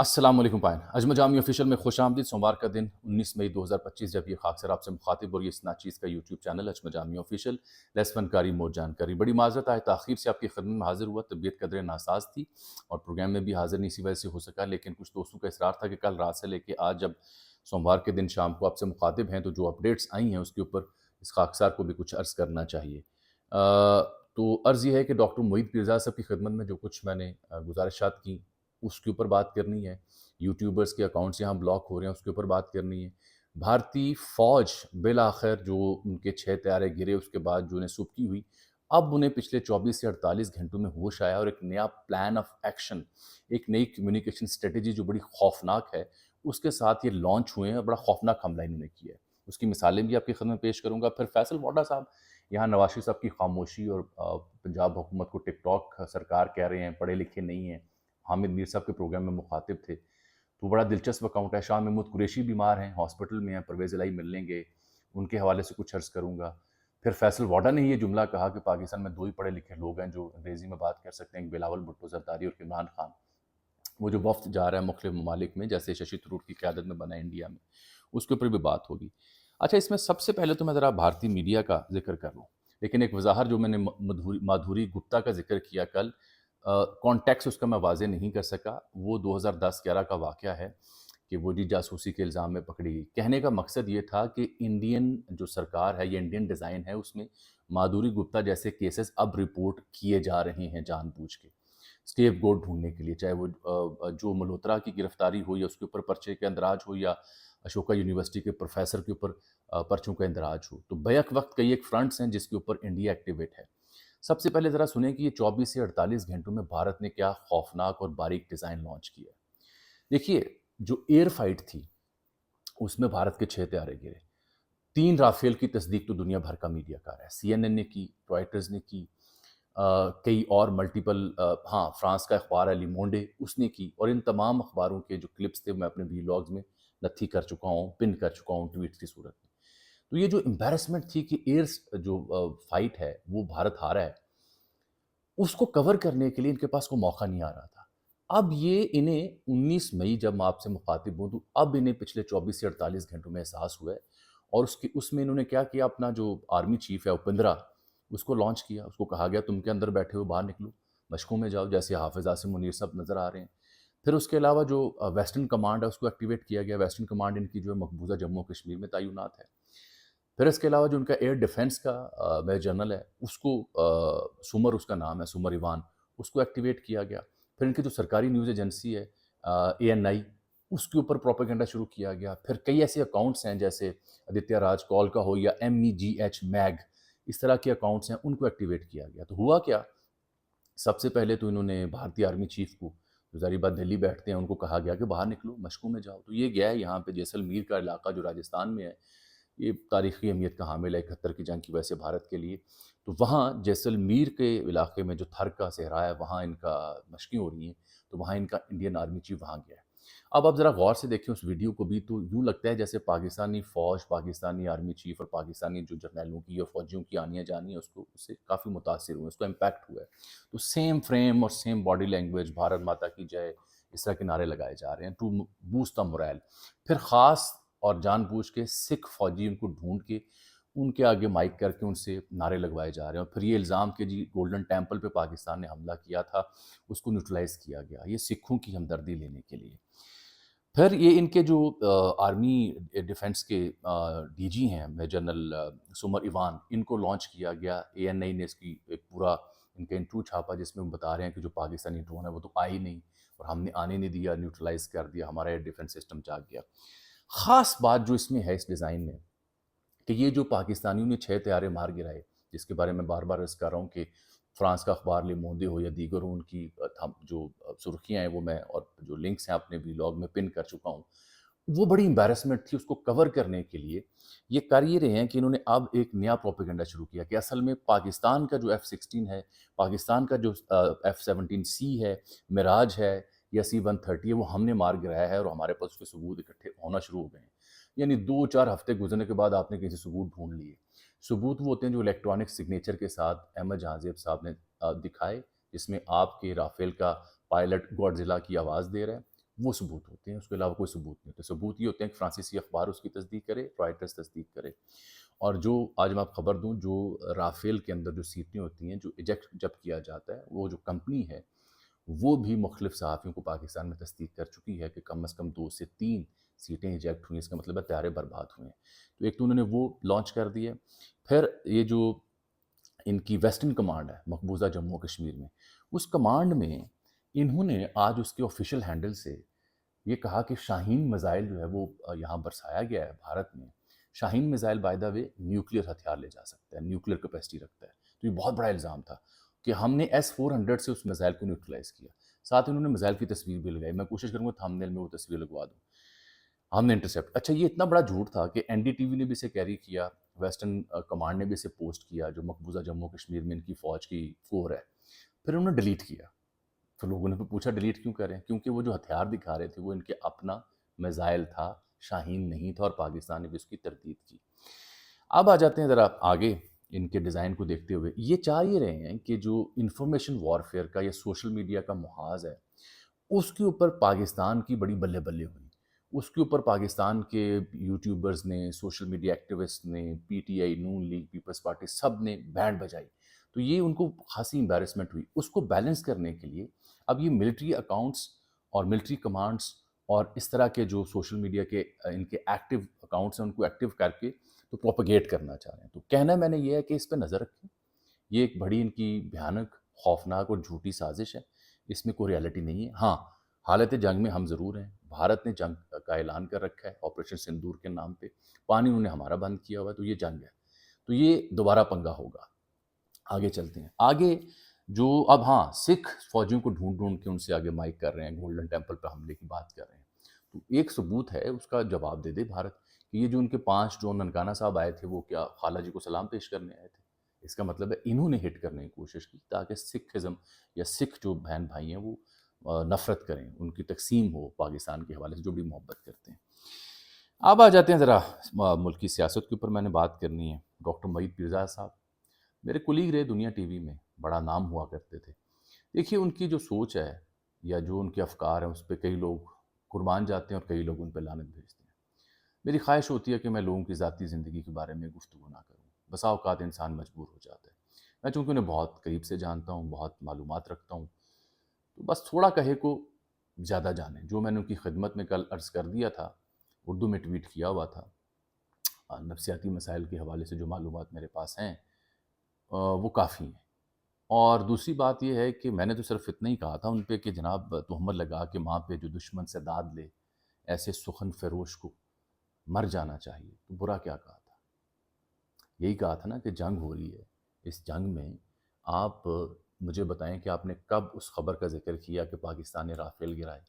السلام علیکم پائن اجمل جامی آفیشیل میں خوش آمدید. سوموار کا دن 19 مئی 2025 جب یہ خاکسر آپ سے مخاطب اور یہ اس ناچیز کا یوٹیوب چینل اجمل جامی آفیشیل لیس فنکاری موج جانکاری. بڑی معذرت آئے تاخیر سے آپ کی خدمت میں حاضر ہوا. طبیعت قدرے ناساز تھی اور پروگرام میں بھی حاضر نہیں اسی وجہ سے ہو سکا، لیکن کچھ دوستوں کا اصرار تھا کہ کل رات سے لے کے آج جب سوموار کے دن شام کو آپ سے مخاطب ہیں تو جو اپڈیٹس آئی ہیں اس کے اوپر اس خاکسار کو بھی کچھ عرض کرنا چاہیے. تو عرض یہ ہے کہ ڈاکٹر معید پیرزاد صاحب کی خدمت میں جو کچھ میں نے گزارشات کی اس کے اوپر بات کرنی ہے. یوٹیوبرز کے اکاؤنٹس یہاں بلاک ہو رہے ہیں اس کے اوپر بات کرنی ہے. بھارتی فوج بالآخر جو ان کے 6 طیارے گرے اس کے بعد جو انہیں سبکی ہوئی، اب انہیں پچھلے 24 سے 48 گھنٹوں میں ہوش آیا اور ایک نیا پلان آف ایکشن، ایک نئی کمیونیکیشن اسٹریٹجی جو بڑی خوفناک ہے اس کے ساتھ یہ لانچ ہوئے ہیں اور بڑا خوفناک حملہ انہوں نے کیا ہے. اس کی مثالیں بھی آپ کی خدمت میں پیش کروں گا. پھر فیصل واڈا صاحب، یہاں نواز شریف صاحب کی خاموشی اور پنجاب حکومت کو ٹک ٹاک سرکار کہہ رہے ہیں، پڑھے لکھے نہیں ہیں. حامد میر صاحب کے پروگرام میں مخاطب تھے تو بڑا دلچسپ اکاؤنٹ ہے. شاہ محمود قریشی بیمار ہیں، ہاسپٹل میں ہیں، پرویز الہی ملنے گئے، ان کے حوالے سے کچھ عرض کروں گا. پھر فیصل واڈا نے یہ جملہ کہا کہ پاکستان میں 2 ہی پڑھے لکھے لوگ ہیں جو انگریزی میں بات کر سکتے ہیں، ایک بلاول بھٹو زرداری اور عمران خان. وہ جو وفد جا رہا ہے مختلف ممالک میں جیسے ششی تھرور کی قیادت میں بنا انڈیا میں، اس کے اوپر بھی بات ہوگی. اچھا، اس میں سب سے پہلے تو میں ذرا بھارتی میڈیا کا ذکر کر لوں، لیکن ایک وضاحت جو میں نے مادھوری گپتا کا ذکر کیا کل، کانٹیکس اس کا میں واضح نہیں کر سکا. وہ 2010-11 کا واقعہ ہے کہ وہ جی جاسوسی کے الزام میں پکڑی گئی. کہنے کا مقصد یہ تھا کہ انڈین جو سرکار ہے، یہ انڈین ڈیزائن ہے، اس میں مادھوری گپتا جیسے کیسز اب رپورٹ کیے جا رہے ہیں جان بوجھ کے اسکیپ گوڈ ڈھونڈنے کے لیے، چاہے وہ جو ملہوترا کی گرفتاری ہو یا اس کے اوپر پرچے کا اندراج ہو یا اشوکا یونیورسٹی کے پروفیسر کے اوپر پرچوں کا اندراج ہو. تو بیک وقت کئی ایک فرنٹس ہیں جس کے اوپر انڈیا ایکٹیویٹ ہے. سب سے پہلے ذرا سنیں کہ یہ 24 سے 48 گھنٹوں میں بھارت نے کیا خوفناک اور باریک ڈیزائن لانچ کیا. دیکھیے، جو ایئر فائٹ تھی اس میں بھارت کے 6 طیارے گرے. 3 رافیل کی تصدیق تو دنیا بھر کا میڈیا کر رہا ہے. سی این این نے کی، رائٹرز نے کی، کئی اور ملٹیپل، فرانس کا اخبار ہے لیمونڈے، اس نے کی. اور ان تمام اخباروں کے جو کلپس تھے میں اپنے ویلاگز میں نتھی کر چکا ہوں، پن کر چکا ہوں ٹویٹس کی صورت میں. تو یہ جو امبیرسمنٹ تھی کہ ایئر جو فائٹ ہے وہ بھارت ہارا ہے، اس کو کور کرنے کے لیے ان کے پاس کوئی موقع نہیں آ رہا تھا. اب یہ انہیں 19 مئی جب میں آپ سے مخاطب ہوں تو اب انہیں پچھلے 24 سے 48 گھنٹوں میں احساس ہوا ہے. اور اس میں انہوں نے کیا کیا، اپنا جو آرمی چیف ہے اپندرا، اس کو لانچ کیا. اس کو کہا گیا تم کے اندر بیٹھے ہو باہر نکلو، مشقوں میں جاؤ، جیسے حافظ عاصم منیر صاحب نظر آ رہے ہیں. پھر اس کے علاوہ جو ویسٹرن کمانڈ ہے اس کو ایکٹیویٹ کیا گیا. ویسٹرن کمانڈ ان کی جو ہے مقبوضہ جموں کشمیر میں تعینات ہے. پھر اس کے علاوہ جو ان کا ایئر ڈیفنس کا میجر جنرل ہے، اس کو سمر، اس کا نام ہے سمر ایوان، اس کو ایکٹیویٹ کیا گیا. پھر ان کی جو سرکاری نیوز ایجنسی ہے اے این آئی، اس کے اوپر پروپیگنڈا شروع کیا گیا. پھر کئی ایسے اکاؤنٹس ہیں جیسے آدتیہ راج کال کا ہو یا ایم ای جی ایچ میگ، اس طرح کے اکاؤنٹس ہیں، ان کو ایکٹیویٹ کیا گیا. تو ہوا کیا، سب سے پہلے تو انہوں نے بھارتی آرمی چیف کو، جو ظاہری بات دہلی بیٹھتے ہیں، ان کو کہا گیا کہ باہر نکلو، مشقوں میں جاؤ. تو یہ گیا ہے یہاں پہ جیسلمیر کا علاقہ جو راجستھان میں ہے، یہ تاریخی اہمیت کا حامل ہے 71 کی جنگ کی وجہ سے بھارت کے لیے. تو وہاں جیسلمیر کے علاقے میں جو تھر کا صحرا ہے، وہاں ان کا مشقیں ہو رہی ہیں. تو وہاں ان کا انڈین آرمی چیف وہاں گیا ہے. اب آپ ذرا غور سے دیکھیں اس ویڈیو کو بھی، تو یوں لگتا ہے جیسے پاکستانی فوج، پاکستانی آرمی چیف اور پاکستانی جو جرنیلوں کی اور فوجیوں کی آنیاں جانی ہیں اس سے کافی متاثر ہوئے، اس کو امپیکٹ ہوا ہے. تو سیم فریم اور سیم باڈی لینگویج، بھارت ماتا کی جائے، اس طرح کے نعرے لگائے جا رہے ہیں ٹو بوسٹ دا مورائل. پھر خاص اور جان بوجھ کے سکھ فوجی ان کو ڈھونڈ کے ان کے آگے مائک کر کے ان سے نعرے لگوائے جا رہے ہیں. اور پھر یہ الزام کہ جی گولڈن ٹیمپل پہ پاکستان نے حملہ کیا تھا، اس کو نیوٹرلائز کیا گیا، یہ سکھوں کی ہمدردی لینے کے لیے. پھر یہ ان کے جو آرمی ڈیفنس کے ڈی جی ہیں جنرل سمر ایوان، ان کو لانچ کیا گیا. اے این آئی نے اس کی ایک پورا ان کا انٹرویو چھاپا جس میں وہ بتا رہے ہیں کہ جو پاکستانی ڈرون ہے وہ تو آئی نہیں اور ہم نے آنے نہیں دیا، نیوٹرلائز کر دیا، ہمارا ایئر ڈیفنس سسٹم جاگ گیا. خاص بات جو اس میں ہے اس ڈیزائن میں، کہ یہ جو پاکستانیوں نے 6 طیارے مار گرائے، جس کے بارے میں بار بار عرض کر رہا ہوں کہ فرانس کا اخبار لے موندے ہو یا دیگر ہو، ان کی جو سرخیاں ہیں وہ میں اور جو لنکس ہیں اپنے ویلاگ میں پن کر چکا ہوں. وہ بڑی امبیرسمنٹ تھی. اس کو کور کرنے کے لیے یہ کر یہ رہے ہیں کہ انہوں نے اب ایک نیا پروپیگنڈا شروع کیا کہ اصل میں پاکستان کا جو F-16 ہے، پاکستان کا جو F-17C ہے، میراج ہے یا C-130 ہے، وہ ہم نے مار گرایا ہے اور ہمارے پاس اس کے ثبوت اکٹھے ہونا شروع ہو گئے ہیں. یعنی 2-4 ہفتے گزرنے کے بعد آپ نے کسی ثبوت ڈھونڈ لیے. ثبوت وہ ہوتے ہیں جو الیکٹرانک سگنیچر کے ساتھ احمد جہاں زیب صاحب نے دکھائے، جس میں آپ کے رافیل کا پائلٹ گوڈزلا کی آواز دے رہا ہے. وہ ثبوت ہوتے ہیں، اس کے علاوہ کوئی ثبوت نہیں ہوتے. ثبوت یہ ہوتے ہیں کہ فرانسیسی اخبار اس کی تصدیق کرے، رائٹرز تصدیق کرے. اور جو آج میں آپ خبر دوں، جو رافیل کے اندر جو سیٹیں ہوتی ہیں جو ایجیکٹ جب کیا جاتا ہے، وہ جو کمپنی ہے وہ بھی مختلف صحافیوں کو پاکستان میں تصدیق کر چکی ہے کہ کم از کم 2 سے 3 سیٹیں ایجیکٹ ہوئی ہیں. اس کا مطلب ہے طیارے برباد ہوئے ہیں. تو ایک تو انہوں نے وہ لانچ کر دی ہے. پھر یہ جو ان کی ویسٹرن کمانڈ ہے مقبوضہ جموں و کشمیر میں، اس کمانڈ میں انہوں نے آج اس کے آفیشیل ہینڈل سے یہ کہا کہ شاہین میزائل جو ہے وہ یہاں برسایا گیا ہے بھارت میں. Shaheen missile by the way nuclear ہتھیار لے جا سکتا ہے، نیوکلیر کیپیسٹی رکھتا ہے. تو یہ بہت بڑا الزام تھا کہ ہم نے S-400 سے اس میزائل کو نیوٹرلائز کیا. ساتھ انہوں نے میزائل کی تصویر بھی لگائی. میں کوشش کروں گا تھمبنیل میں وہ تصویر لگوا دوں. ہم نے انٹرسیپٹ. اچھا یہ اتنا بڑا جھوٹ تھا کہ NDTV نے بھی اسے کیری کیا، ویسٹرن کمانڈ نے بھی اسے پوسٹ کیا جو مقبوضہ جموں و کشمیر میں ان کی فوج کی فور ہے. پھر انہوں نے ڈیلیٹ کیا. تو لوگوں نے پوچھا ڈیلیٹ کیوں کریں؟ کیونکہ وہ جو ہتھیار دکھا رہے تھے وہ ان کے اپنا میزائل تھا، شاہین نہیں تھا، اور پاکستان نے بھی اس کی تردید کی. اب آ جاتے ہیں ذرا آگے ان کے ڈیزائن کو دیکھتے ہوئے. یہ چاہ یہ رہے ہیں کہ جو انفارمیشن وارفیئر کا یا سوشل میڈیا کا محاذ ہے اس کے اوپر پاکستان کی بڑی بلے بلے ہوئی. اس کے اوپر پاکستان کے یوٹیوبرز نے، سوشل میڈیا ایکٹیوسٹ نے، PTI، نون لیگ، پیپلز پارٹی، سب نے بینڈ بجائی. تو یہ ان کو خاصی امبیرسمنٹ ہوئی. اس کو بیلنس کرنے کے لیے اب یہ ملٹری اکاؤنٹس اور ملٹری کمانڈس اور اس طرح کے جو سوشل میڈیا کے ان کے ایکٹیو اکاؤنٹس ہیں ان کو ایکٹیو کر کے تو پروپیگیٹ کرنا چاہ رہے ہیں. تو کہنا میں نے یہ ہے کہ اس پہ نظر رکھیں. یہ ایک بڑی ان کی بھیانک، خوفناک اور جھوٹی سازش ہے. اس میں کوئی ریالٹی نہیں ہے. ہاں، حالت جنگ میں ہم ضرور ہیں. بھارت نے جنگ کا اعلان کر رکھا ہے آپریشن سندور کے نام پہ. پانی انہوں نے ہمارا بند کیا ہوا ہے. تو یہ جنگ ہے. تو یہ دوبارہ پنگا ہوگا. آگے چلتے ہیں. آگے جو اب ہاں سکھ فوجیوں کو ڈھونڈ ڈھونڈ کے ان سے آگے مائک کر رہے ہیں، گولڈن ٹیمپل پہ حملے کی بات کر رہے ہیں. تو ایک ثبوت ہے، اس کا جواب دے دے بھارت کہ یہ جو ان کے 5 ڈرون ننکانہ صاحب آئے تھے وہ کیا خالہ جی کو سلام پیش کرنے آئے تھے؟ اس کا مطلب ہے انہوں نے ہٹ کرنے کی کوشش کی تاکہ سکھزم یا سکھ جو بہن بھائی ہیں وہ نفرت کریں، ان کی تقسیم ہو پاکستان کے حوالے سے جو بھی محبت کرتے ہیں. اب آ جاتے ہیں ذرا ملکی سیاست کے اوپر میں نے بات کرنی ہے. ڈاکٹر معید پیرزادہ صاحب میرے کولیگ رہے دنیا ٹی وی میں، بڑا نام ہوا کرتے تھے. دیکھیے ان کی جو سوچ ہے یا جو ان کے افکار ہیں اس پہ کئی لوگ قربان جاتے ہیں اور کئی لوگ ان پہ لعنت بھیجتے ہیں. میری خواہش ہوتی ہے کہ میں لوگوں کی ذاتی زندگی کے بارے میں گفتگو نہ کروں. بسا اوقات انسان مجبور ہو جاتا ہے. میں چونکہ انہیں بہت قریب سے جانتا ہوں، بہت معلومات رکھتا ہوں، تو بس تھوڑا کہے کو زیادہ جانیں. جو میں نے ان کی خدمت میں کل عرض کر دیا تھا، اردو میں ٹویٹ کیا ہوا تھا، نفسیاتی مسائل کے حوالے سے جو معلومات میرے پاس ہیں وہ کافی ہیں. اور دوسری بات یہ ہے کہ میں نے تو صرف اتنا ہی کہا تھا ان پہ کہ جناب تہمت لگا کہ ماں پہ جو دشمن سے داد لے ایسے سخن فروش کو مر جانا چاہیے. تو برا کیا کہا تھا؟ یہی کہا تھا نا کہ جنگ ہو رہی ہے. اس جنگ میں آپ مجھے بتائیں کہ آپ نے کب اس خبر کا ذکر کیا کہ پاکستان نے رافیل گرائے؟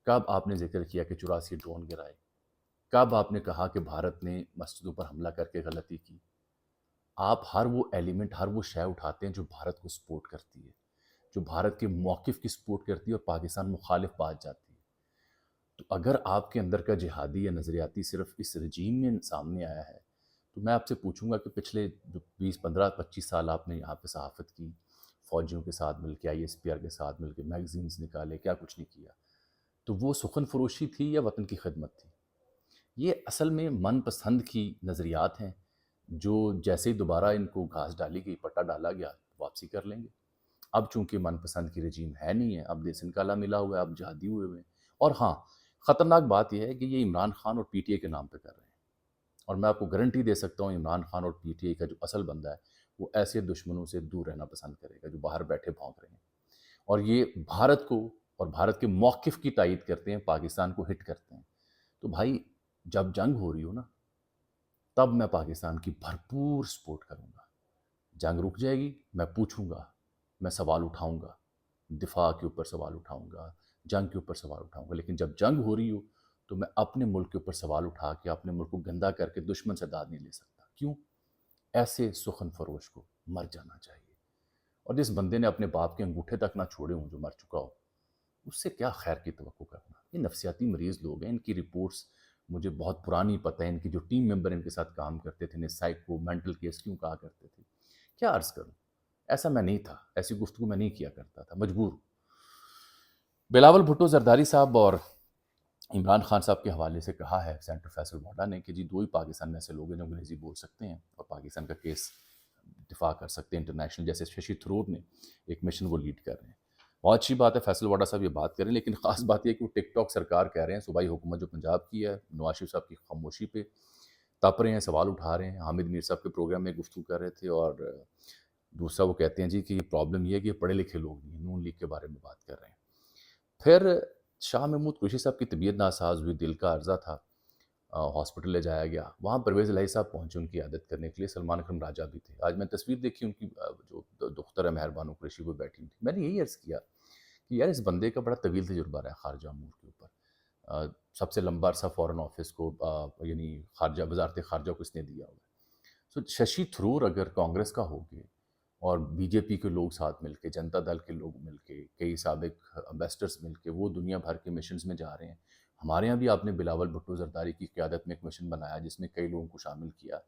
کب آپ نے ذکر کیا کہ 84 ڈرون گرائے؟ کب آپ نے کہا کہ بھارت نے مسجدوں پر حملہ کر کے غلطی کی؟ آپ ہر وہ ایلیمنٹ، ہر وہ شے اٹھاتے ہیں جو بھارت کو سپورٹ کرتی ہے، جو بھارت کے موقف کی سپورٹ کرتی ہے اور پاکستان مخالف بات جاتی ہے. تو اگر آپ کے اندر کا جہادی یا نظریاتی صرف اس رجیم میں سامنے آیا ہے تو میں آپ سے پوچھوں گا کہ پچھلے جو 20 15 25 سال آپ نے یہاں پہ صحافت کی، فوجیوں کے ساتھ مل کے، ISPR کے ساتھ مل کے میگزینز نکالے، کیا کچھ نہیں کیا؟ تو وہ سخن فروشی تھی یا وطن کی خدمت تھی؟ یہ اصل میں من پسند کی نظریات ہیں جو جیسے ہی دوبارہ ان کو گھاس ڈالی گئی، پٹا ڈالا گیا، واپسی کر لیں گے. اب چونکہ من پسند کی رجیم ہے نہیں ہے، اب دیسن کالا ملا ہوا ہے، اب جہادی ہوئے ہوئے ہیں. اور ہاں، خطرناک بات یہ ہے کہ یہ عمران خان اور PTI کے نام پہ کر رہے ہیں. اور میں آپ کو گارنٹی دے سکتا ہوں عمران خان اور PTI کا جو اصل بندہ ہے وہ ایسے دشمنوں سے دور رہنا پسند کرے گا جو باہر بیٹھے بھونک رہے ہیں. اور یہ بھارت کو اور بھارت کے موقف کی تائید کرتے ہیں، پاکستان کو ہٹ کرتے ہیں. تو بھائی جب جنگ ہو رہی ہو نا تب میں پاکستان کی بھرپور سپورٹ کروں گا. جنگ رک جائے گی، میں پوچھوں گا، میں سوال اٹھاؤں گا، دفاع کے اوپر سوال اٹھاؤں گا، جنگ کے اوپر سوال اٹھاؤں گا. لیکن جب جنگ ہو رہی ہو تو میں اپنے ملک کے اوپر سوال اٹھا کے اپنے ملک کو گندا کر کے دشمن سے داد نہیں لے سکتا. کیوں؟ ایسے سخن فروش کو مر جانا چاہیے. اور جس بندے نے اپنے باپ کے انگوٹھے تک نہ چھوڑے ہوں، جو مر چکا ہو، اس سے کیا خیر کی توقع کرنا؟ یہ نفسیاتی مریض لوگ ہیں. ان کی رپورٹس مجھے بہت پرانی پتہ ہے. ان کی جو ٹیم ممبر ان کے ساتھ کام کرتے تھے، انہیں سائیکو مینٹل کیس کیوں کہا کرتے تھے. کیا عرض کروں، ایسا میں نہیں تھا، ایسی گفتگو میں نہیں کیا کرتا تھا، مجبور ہوں. بلاول بھٹو زرداری صاحب اور عمران خان صاحب کے حوالے سے کہا ہے سینٹر فیصل واڈا نے کہ جی 2 ہی پاکستان میں ایسے لوگ ہیں جو انگریزی بول سکتے ہیں اور پاکستان کا کیس دفاع کر سکتے ہیں انٹرنیشنل، جیسے ششی تھرور نے ایک مشن وہ لیڈ کر رہے ہیں. بہت اچھی بات ہے فیصل واڈا صاحب یہ بات کریں، لیکن خاص بات یہ ہے کہ وہ ٹک ٹاک سرکار کہہ رہے ہیں. صوبائی حکومت جو پنجاب کی ہے نواز شریف صاحب کی خاموشی پہ تپ رہے ہیں، سوال اٹھا رہے ہیں. حامد میر صاحب کے پروگرام میں گفتگو کر رہے تھے، اور دوسرا وہ کہتے ہیں جی کہ پرابلم یہ ہے کہ یہ پڑھے لکھے لوگ نہیں ہیں، نون لیگ کے بارے میں بات کر رہے ہیں. پھر شاہ محمود قریشی صاحب کی طبیعت ناساز ہوئی، دل کا عرضہ تھا، ہاسپٹل لے جایا گیا. وہاں پرویز الہی صاحب پہنچے ان کی عیادت کرنے کے لیے. سلمان اکرم راجہ بھی تھے. آج میں تصویر دیکھی ان کی، جو دختر ہے مہربانو قریشی وہ بیٹھی ہوئی تھی. میں نے یہی عرض کیا کہ یار اس بندے کا بڑا طویل تجربہ رہا ہے خارجہ امور کے اوپر. سب سے لمبا عرصہ فورن آفس کو یعنی خارجہ وزارت خارجہ کو اس نے دیا ہوا ہے. سو ششی تھرور اگر کانگریس کا ہو گئے اور بی جے پی کے لوگ ساتھ مل کے، جنتا دل کے لوگ مل کے، کئی سابق امبیسڈرز مل کے وہ دنیا بھر کے مشنز میں جا رہے ہیں. ہمارے ہاں بھی آپ نے بلاول بھٹو زرداری کی قیادت میں ایک مشن بنایا جس میں کئی لوگوں کو شامل کیا.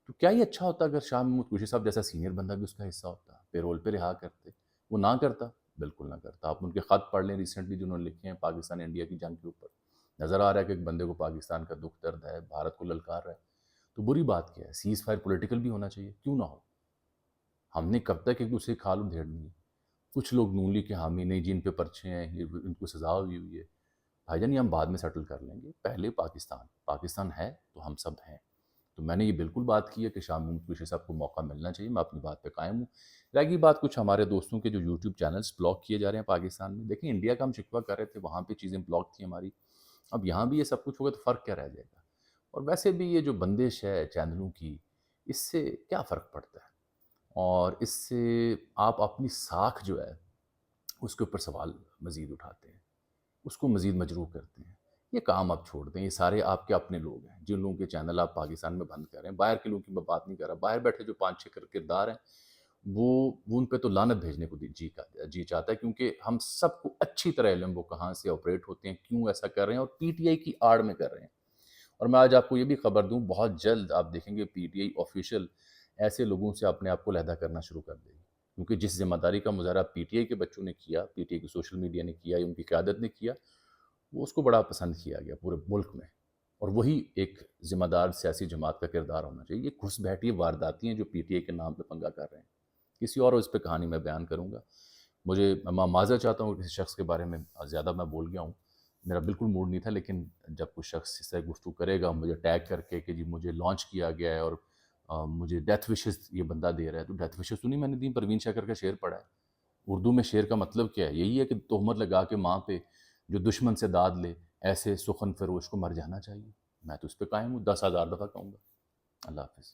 تو کیا یہ اچھا ہوتا اگر شاہ محمود قریشی صاحب جیسا سینئر بندہ بھی اس کا حصہ ہوتا، پیرول پہ رہا کرتے؟ وہ نہ کرتا، بالکل نہ کرتا. آپ ان کے خط پڑھ لیں ریسنٹلی جنہوں نے لکھے ہیں پاکستان انڈیا کی جنگ کے اوپر. نظر آ رہا ہے کہ ایک بندے کو پاکستان کا دکھ درد ہے، بھارت کو للکار رہا ہے. تو بری بات کیا ہے؟ سیز فائر پولیٹیکل بھی ہونا چاہیے، کیوں نہ ہو؟ ہم نے کب تک ایک دوسرے کی کھال ادھیڑنی ہے؟ کچھ لوگ نون لیگ کے حامی نہیں، جن پہ پرچے ہیں، ان کو سزا ہوئی ہے. بھائی جان یہ ہم بعد میں سیٹل کر لیں گے، پہلے پاکستان ہے تو ہم سب ہیں. تو میں نے یہ بالکل بات کی ہے کہ شاہ محمود قریشی صاحب کو موقع ملنا چاہیے. میں اپنی بات پہ قائم ہوں. رہ گئی بات کچھ ہمارے دوستوں کے جو یوٹیوب چینلز بلاک کیے جا رہے ہیں پاکستان میں. دیکھیں انڈیا کا ہم شکوہ کر رہے تھے، وہاں پہ چیزیں بلاک تھیں ہماری. اب یہاں بھی یہ سب کچھ ہوگا تو فرق کیا رہ جائے گا؟ اور ویسے بھی یہ جو بندش ہے چینلوں کی، اس سے کیا فرق پڑتا ہے؟ اور اس سے آپ اپنی ساکھ جو ہے اس کے اوپر سوال مزید اٹھاتے ہیں، اس کو مزید مجروح کرتے ہیں. یہ کام آپ چھوڑ دیں. یہ سارے آپ کے اپنے لوگ ہیں جن لوگوں کے چینل آپ پاکستان میں بند کر رہے ہیں. باہر کے لوگوں کی میں بات نہیں کر رہا. باہر بیٹھے جو 5-6 کردار ہیں وہ ان پہ تو لعنت بھیجنے کو جی چاہتا ہے، کیونکہ ہم سب کو اچھی طرح علم وہ کہاں سے آپریٹ ہوتے ہیں، کیوں ایسا کر رہے ہیں، اور پی ٹی آئی کی آڑ میں کر رہے ہیں. اور میں آج آپ کو یہ بھی خبر دوں، بہت جلد آپ دیکھیں گے پی ٹی آئی آفیشیل ایسے لوگوں سے اپنے آپ کو علیحدہ کرنا شروع کر دے گی. کیونکہ جس ذمہ داری کا مظاہرہ پی ٹی آئی کے بچوں نے کیا، پی ٹی آئی کی سوشل میڈیا نے کیا یا ان کی قیادت نے کیا، وہ اس کو بڑا پسند کیا گیا پورے ملک میں. اور وہی ایک ذمہ دار سیاسی جماعت کا کردار ہونا چاہیے. یہ گھس بیٹھی وارداتی ہیں جو پی ٹی آئی کے نام پہ پنگا کر رہے ہیں. کسی اور اس پہ کہانی میں بیان کروں گا. میں معذرت چاہتا ہوں کسی شخص کے بارے میں زیادہ میں بول گیا ہوں. میرا بالکل موڈ نہیں تھا، لیکن جب کوئی شخص اس طرح گفتگو کرے گا مجھے ٹیگ کر کے کہ جی مجھے لانچ کیا گیا ہے اور مجھے ڈیتھ وشز یہ بندہ دے رہا ہے، تو ڈیتھ وشز تو نہیں میں نے دی. پروین شیکر کا شعر پڑھا ہے. اردو میں شعر کا مطلب کیا ہے؟ یہی ہے کہ تہمت لگا کے ماں پہ جو دشمن سے داد لے، ایسے سخن فروش کو مر جانا چاہیے. میں تو اس پہ قائم ہوں، 10,000 دفعہ کہوں گا. اللہ حافظ.